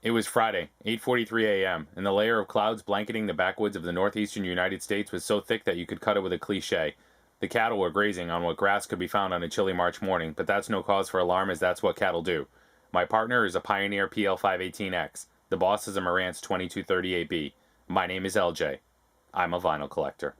It was Friday, 8:43 a.m., and the layer of clouds blanketing the backwoods of the northeastern United States was so thick that you could cut it with a cliche. The cattle were grazing on what grass could be found on a chilly March morning, but that's no cause for alarm as that's what cattle do. My partner is a Pioneer PL518X. The boss is a Marantz 2238B. My name is LJ. I'm a vinyl collector.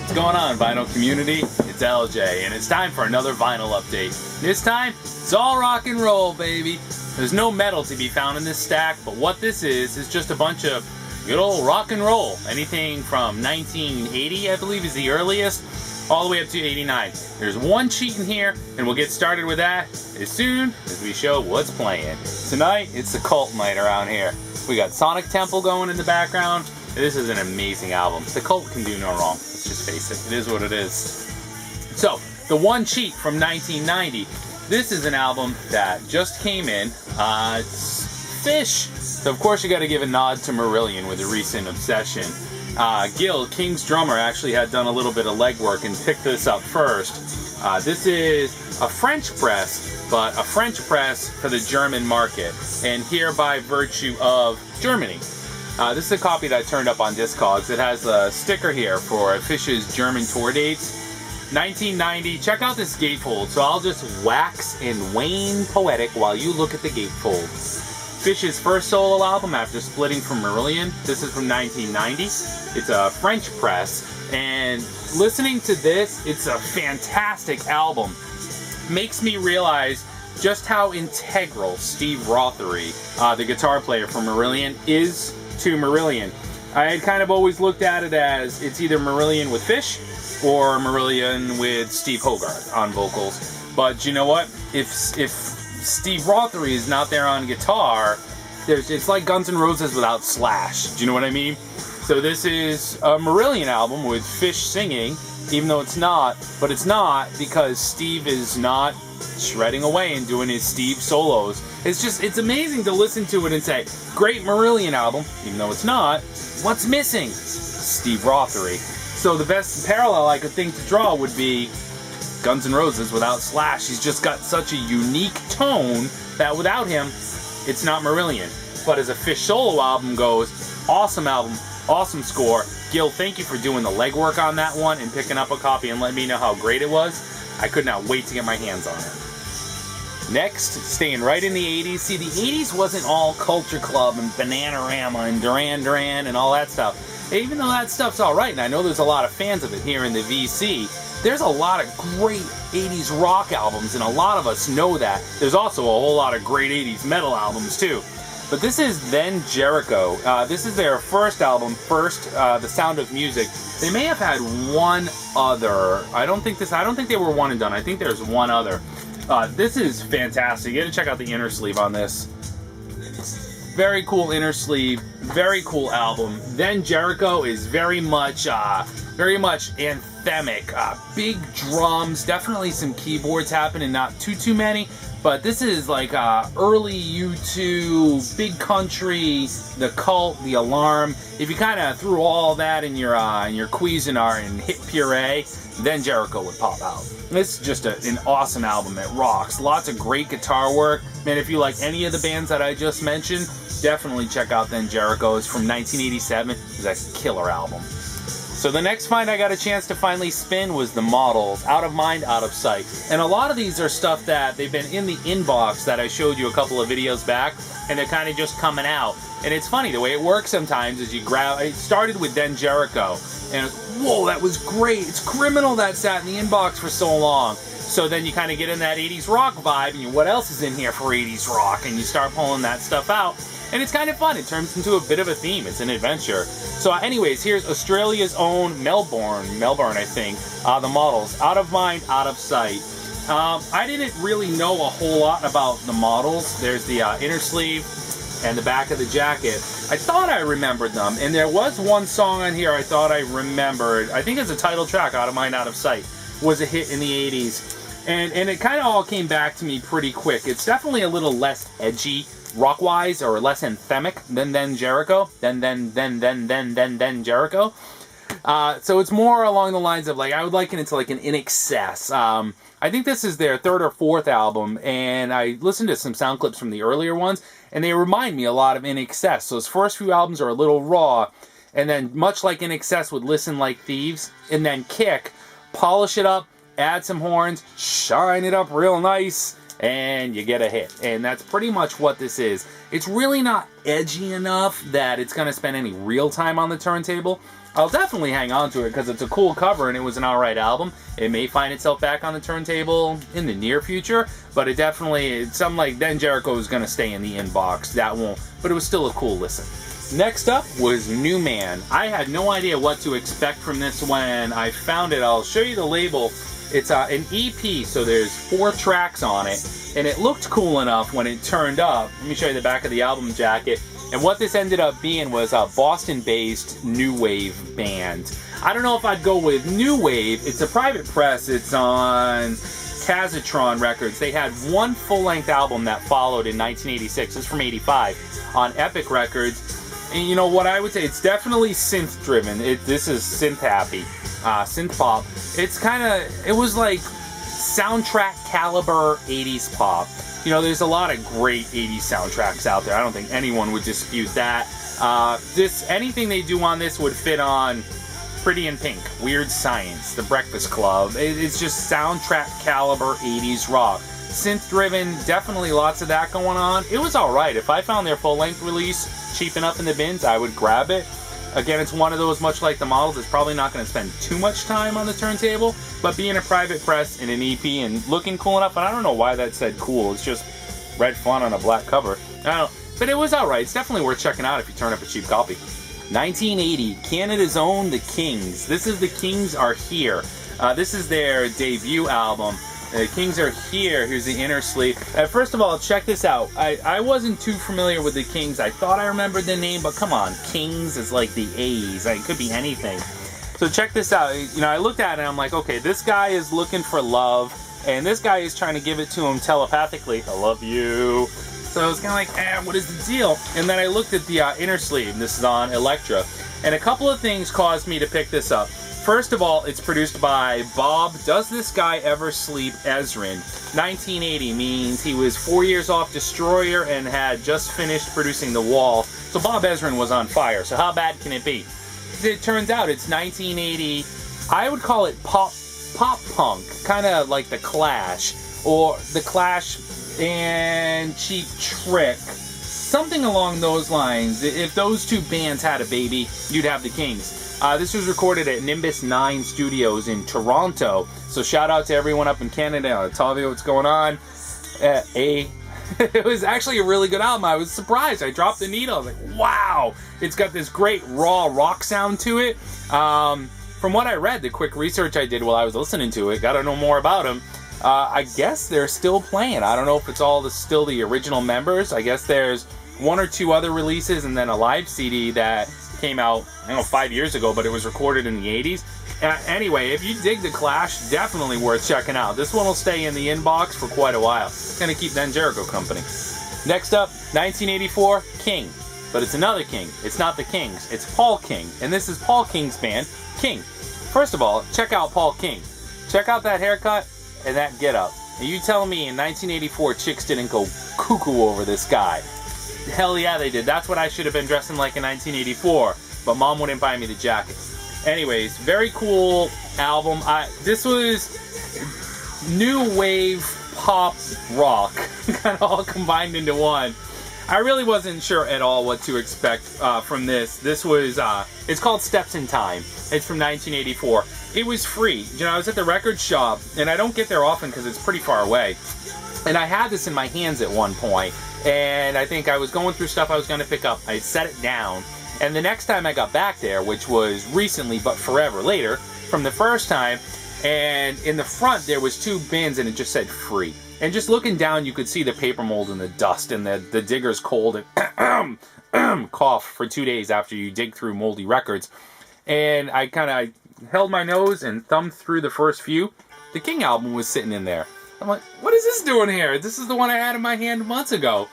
What's going on, vinyl community? It's LJ, and it's time for another vinyl update. This time, it's all rock and roll, baby. There's no metal to be found in this stack, but what this is just a bunch of good old rock and roll. Anything from 1980, I believe, is the earliest, all the way up to 89. There's one cheat in here, and we'll get started with that as soon as we show what's playing. Tonight, it's the cult night around here. We got Sonic Temple going in the background. This is an amazing album. The cult can do no wrong. Let's just face it. It is what it is. So, the one cheat from 1990. This is an album that just came in. It's Fish. So, of course, you got to give a nod to Marillion with a recent obsession. Gil, King's drummer, actually had done a little bit of legwork and picked this up first. This is a French press, but a French press for the German market, and here by virtue of Germany. This is a copy that I turned up on Discogs. It has a sticker here for Fish's German tour dates. 1990. Check out this gatefold. So I'll just wax and wane poetic while you look at the gatefold. Fish's first solo album after splitting from Marillion. This is from 1990. It's a French press. And listening to this, it's a fantastic album. Makes me realize just how integral Steve Rothery, the guitar player for Marillion, is to Marillion. I had kind of always looked at it as it's either Marillion with Fish or Marillion with Steve Hogarth on vocals. But you know what? If Steve Rothery is not there on guitar, it's like Guns N' Roses without Slash. Do you know what I mean? So this is a Marillion album with Fish singing, even though it's not. But it's not because Steve is not shredding away and doing his Steve solos. It's amazing to listen to it and say, great Marillion album, even though it's not. What's missing? Steve Rothery. So the best parallel I could think to draw would be Guns N' Roses without Slash. He's just got such a unique tone that without him, it's not Marillion. But as a Fish solo album goes, awesome album, awesome score. Gil, thank you for doing the legwork on that one and picking up a copy and letting me know how great it was. I could not wait to get my hands on it. Next, staying right in the 80s. See, the 80s wasn't all Culture Club and Bananarama and Duran Duran and all that stuff. Even though that stuff's alright, and I know there's a lot of fans of it here in the VC, there's a lot of great 80s rock albums, and a lot of us know that. There's also a whole lot of great 80s metal albums, too. But this is Then Jericho. This is their first album, The Sound of Music. They may have had one other. I don't think they were one and done. I think there's one other. This is fantastic. You gotta check out the inner sleeve on this. Very cool inner sleeve, very cool album. Then Jericho is very much anthemic. Big drums, definitely some keyboards happening, not too many. But this is like early U2, Big Country, The Cult, The Alarm. If you kind of threw all that in your Cuisinart and hit puree, then Jericho would pop out. This is just an awesome album. It rocks. Lots of great guitar work. Man, if you like any of the bands that I just mentioned, definitely check out Then Jericho. It's from 1987. It's a killer album. So the next find I got a chance to finally spin was The Models, Out of Mind, Out of Sight. And a lot of these are stuff that they've been in the inbox that I showed you a couple of videos back, and they're kind of just coming out. And it's funny, the way it works sometimes is you grab, it started with Then Jericho, and it was, whoa, that was great. It's criminal that sat in the inbox for so long. So then you kind of get in that 80s rock vibe, and what else is in here for 80s rock? And you start pulling that stuff out. And it's kind of fun. It turns into a bit of a theme. It's an adventure. So anyways, here's Australia's own Melbourne, I think. The Models, Out of Mind, Out of Sight. I didn't really know a whole lot about The Models. There's the inner sleeve and the back of the jacket. I thought I remembered them. And there was one song on here I thought I remembered. I think it's a title track, Out of Mind, Out of Sight. Was a hit in the 80s. And it kind of all came back to me pretty quick. It's definitely a little less edgy rock-wise, or less anthemic than Then Jericho. Then Jericho. So it's more along the lines of, like, I would liken it to like an In Excess. I think this is their third or fourth album, and I listened to some sound clips from the earlier ones, and they remind me a lot of In Excess. So his first few albums are a little raw, and then much like In Excess would Listen Like Thieves, and then Kick, polish it up, add some horns, shine it up real nice, and you get a hit. And that's pretty much what this is. It's really not edgy enough that it's going to spend any real time on the turntable. I'll definitely hang on to it because it's a cool cover and it was an alright album. It may find itself back on the turntable in the near future, but it definitely, something like Then Jericho is going to stay in the inbox. That won't, but it was still a cool listen. Next up was New Man. I had no idea what to expect from this when I found it. I'll show you the label. It's an EP, so there's 4 tracks on it, and it looked cool enough when it turned up. Let me show you the back of the album jacket. And what this ended up being was a Boston-based new wave band. I don't know if I'd go with new wave. It's a private press. It's on Kazatron Records. They had one full-length album that followed in 1986. It's from 85 on Epic Records. And you know what I would say? It's definitely synth-driven. This is synth-happy. Synth pop. It was like soundtrack caliber 80s pop. You know, there's a lot of great 80s soundtracks out there. I don't think anyone would dispute that. Anything they do on this would fit on Pretty in Pink, Weird Science, The Breakfast Club. It's just soundtrack caliber 80s rock. Synth-driven, definitely lots of that going on. It was alright. If I found their full-length release cheap enough in the bins, I would grab it. Again, it's one of those, much like the models, it's probably not going to spend too much time on the turntable, but being a private press in an EP and looking cool enough, and I don't know why that said cool, it's just red font on a black cover. I don't know, but it was alright. It's definitely worth checking out if you turn up a cheap copy. 1980, Canada's own The Kings. This is The Kings Are Here. This is their debut album. The Kings Are Here. Here's the inner sleeve. First of all, check this out. I wasn't too familiar with the Kings. I thought I remembered the name, but come on. Kings is like the A's. It could be anything. So check this out. You know, I looked at it and I'm like, okay, this guy is looking for love, and this guy is trying to give it to him telepathically. I love you. So I was kind of like, what is the deal? And then I looked at the inner sleeve. This is on Elektra. And a couple of things caused me to pick this up. First of all, it's produced by Bob Does This Guy Ever Sleep Ezrin. 1980 means he was 4 years off Destroyer and had just finished producing The Wall. So Bob Ezrin was on fire. So how bad can it be? It turns out it's 1980. I would call it pop punk, kind of like The Clash, or The Clash and Cheap Trick. Something along those lines. If those two bands had a baby, you'd have the Kings. This was recorded at Nimbus 9 Studios in Toronto. So shout out to everyone up in Canada. Tell me what's going on. It was actually a really good album. I was surprised. I dropped the needle. I was like, wow. It's got this great raw rock sound to it. From what I read, the quick research I did while I was listening to it, got to know more about them. I guess they're still playing. I don't know if it's all still the original members. I guess there's 1 or 2 other releases and then a live CD that came out, 5 years ago, but it was recorded in the 80s. Anyway, if you dig The Clash, definitely worth checking out. This one will stay in the inbox for quite a while. It's going to keep Then Jericho company. Next up, 1984, King. But it's another King. It's not the Kings. It's Paul King. And this is Paul King's band, King. First of all, check out Paul King. Check out that haircut and that getup. And you tell me in 1984 chicks didn't go cuckoo over this guy. Hell yeah, they did. That's what I should have been dressing like in 1984. But mom wouldn't buy me the jacket. Anyways, very cool album. This was new wave pop rock, kind of all combined into one. I really wasn't sure at all what to expect from this. This was, it's called Steps in Time. It's from 1984. It was free. You know, I was at the record shop, and I don't get there often because it's pretty far away. And I had this in my hands at one point, and I think I was going through stuff I was going to pick up. I set it down, and the next time I got back there, which was recently but forever later, from the first time, and in the front there was 2 bins and it just said free. And just looking down, you could see the paper mold and the dust, and the digger's cold and cough for 2 days after you dig through moldy records. And I kind of held my nose and thumbed through the first few. The King album was sitting in there. I'm like, what is this doing here? This is the one I had in my hand months ago.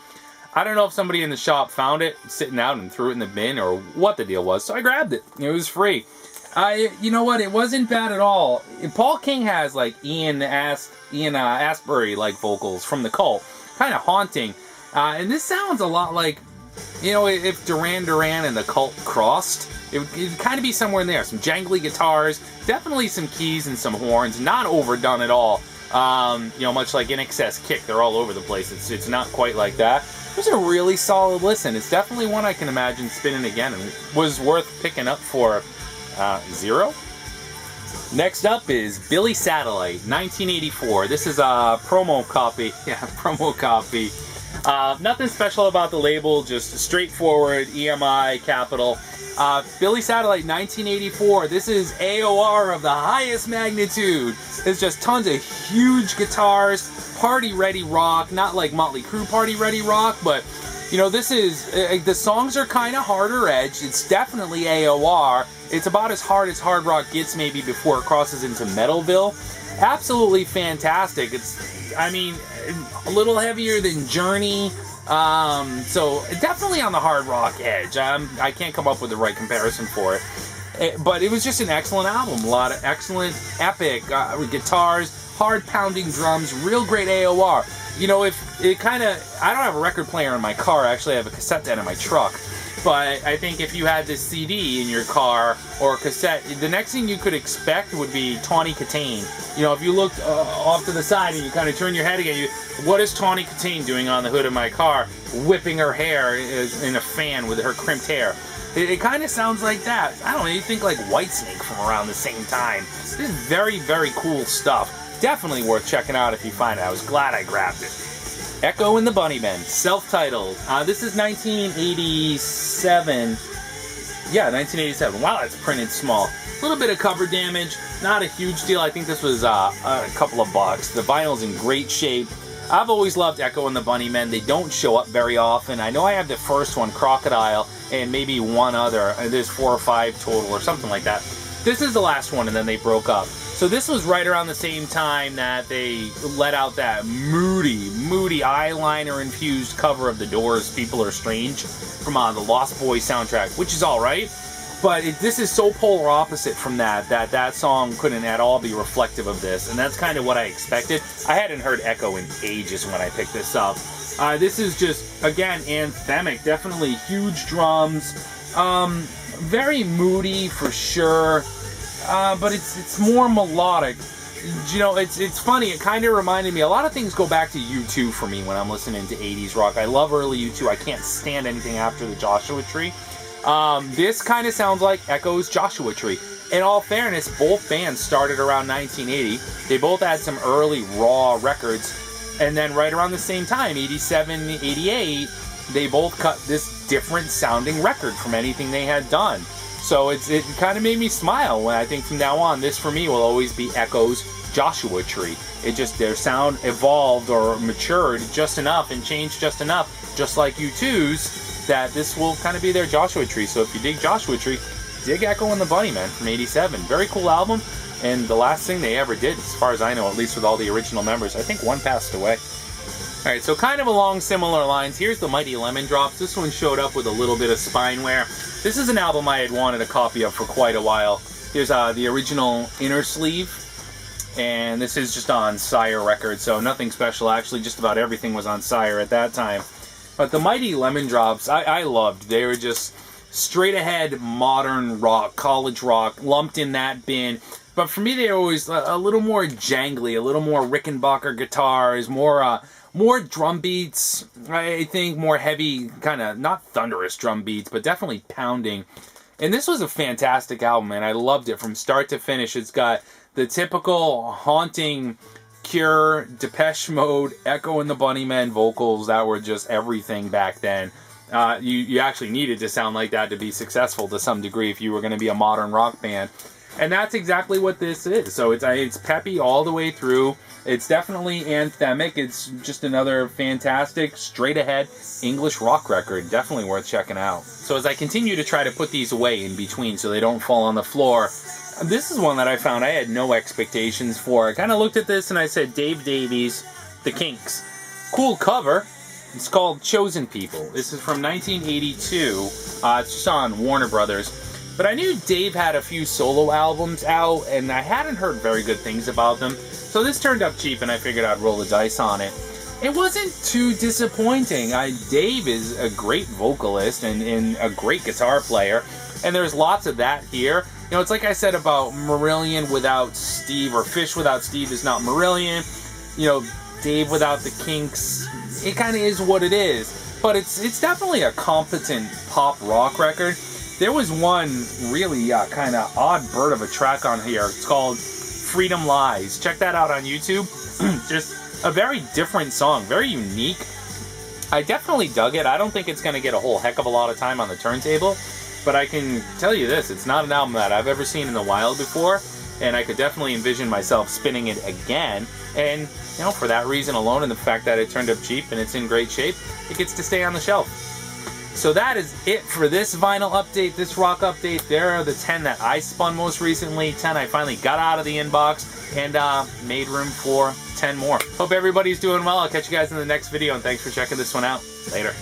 I don't know if somebody in the shop found it sitting out and threw it in the bin or what the deal was, so I grabbed it. It was free. You know what? It wasn't bad at all. Paul King has like Ian Astbury like vocals from the Cult, kind of haunting. And this sounds a lot like, you know, if Duran Duran and the Cult crossed, it'd kind of be somewhere in there. Some jangly guitars, definitely some keys and some horns, not overdone at all. You know, much like In Excess Kick, they're all over the place. It's not quite like that. It was a really solid listen. It's definitely one I can imagine spinning again, and was worth picking up for zero. Next up is Billy Satellite, 1984. This is a promo copy. Yeah, promo copy. Nothing special about the label, just straightforward EMI capital. Billy Satellite, 1984. This is AOR of the highest magnitude. It's just tons of huge guitars, party-ready rock. Not like Motley Crue party-ready rock, but, you know, this is... the songs are kind of harder edged. It's definitely AOR. It's about as hard rock gets, maybe, before it crosses into Metalville. Absolutely fantastic. It's, I mean, a little heavier than Journey. So definitely on the hard rock edge. I can't come up with the right comparison for it. But it was just an excellent album. A lot of excellent, epic guitars, hard pounding drums, real great AOR. You know, if it kind of, I don't have a record player in my car. Actually, I have a cassette deck in my truck. But I think if you had this CD in your car or a cassette, the next thing you could expect would be Tawny Katane. You know, if you looked off to the side and you kind of turn your head again, what is Tawny Katane doing on the hood of my car? Whipping her hair in a fan with her crimped hair. It kind of sounds like that. I don't know, you think like Whitesnake from around the same time. This is very, very cool stuff. Definitely worth checking out if you find it. I was glad I grabbed it. Echo and the Bunnymen, self-titled. This is 1987. Yeah, 1987. Wow, it's printed small. A little bit of cover damage, not a huge deal. I think this was a couple of bucks. The vinyl's in great shape. I've always loved Echo and the Bunnymen. They don't show up very often. I know I have the first one, Crocodile, and maybe one other. There's 4 or 5 total or something like that. This is the last one, and then they broke up. So this was right around the same time that they let out that moody eyeliner-infused cover of The Doors' People Are Strange from the Lost Boys soundtrack, which is alright. But this is so polar opposite from that song couldn't at all be reflective of this, and that's kind of what I expected. I hadn't heard Echo in ages when I picked this up. This is just, again, anthemic, definitely huge drums, very moody for sure. But it's more melodic. You know, it's funny. It kind of reminded me. A lot of things go back to U2 for me when I'm listening to 80s rock. I love early U2. I can't stand anything after the Joshua Tree. This kind of sounds like Echo's Joshua Tree. In all fairness, both bands started around 1980. They both had some early raw records. And then right around the same time, 87, 88, they both cut this different sounding record from anything they had done. So it kind of made me smile when I think from now on, this for me will always be Echo's Joshua Tree. It just, their sound evolved or matured just enough and changed just enough, just like U2's, that this will kind of be their Joshua Tree. So if you dig Joshua Tree, dig Echo and the Bunnymen from 87. Very cool album, and the last thing they ever did, as far as I know, at least with all the original members. I think one passed away. Alright, so kind of along similar lines, here's the Mighty Lemon Drops. This one showed up with a little bit of spine wear. This is an album I had wanted a copy of for quite a while. Here's the original inner sleeve, and this is just on Sire Records, so nothing special. Actually, just about everything was on Sire at that time. But the Mighty Lemon Drops, I loved. They were just straight ahead modern rock, college rock, lumped in that bin. But for me, they were always a little more jangly, a little more Rickenbacker guitars, more drum beats, I think, more heavy, kind of, not thunderous drum beats, but definitely pounding. And this was a fantastic album, and I loved it from start to finish. It's got the typical haunting Cure, Depeche Mode, Echo and the Bunnymen vocals that were just everything back then. You actually needed to sound like that to be successful to some degree if you were going to be a modern rock band. And that's exactly what this is. So it's peppy all the way through. It's definitely anthemic. It's just another fantastic, straight-ahead English rock record. Definitely worth checking out. So as I continue to try to put these away in between so they don't fall on the floor, this is one that I found I had no expectations for. I kind of looked at this and I said, Dave Davies, The Kinks. Cool cover. It's called Chosen People. This is from 1982. It's just on Warner Brothers. But I knew Dave had a few solo albums out, and I hadn't heard very good things about them. So this turned up cheap, and I figured I'd roll the dice on it. It wasn't too disappointing. Dave is a great vocalist and a great guitar player, and there's lots of that here. You know, it's like I said about Marillion without Steve, or Fish without Steve is not Marillion. You know, Dave without the Kinks, it kind of is what it is. But it's definitely a competent pop rock record. There was one really kind of odd bird of a track on here. It's called Freedom Lies. Check that out on YouTube. Just a very different song, very unique. I definitely dug it. I don't think it's going to get a whole heck of a lot of time on the turntable, but I can tell you this, it's not an album that I've ever seen in the wild before, and I could definitely envision myself spinning it again. And, you know, for that reason alone, and the fact that it turned up cheap and it's in great shape, it gets to stay on the shelf. So that is it for this vinyl update, this rock update. There are the 10 that I spun most recently, 10 I finally got out of the inbox, and made room for 10 more. Hope everybody's doing well. I'll catch you guys in the next video, and thanks for checking this one out. Later.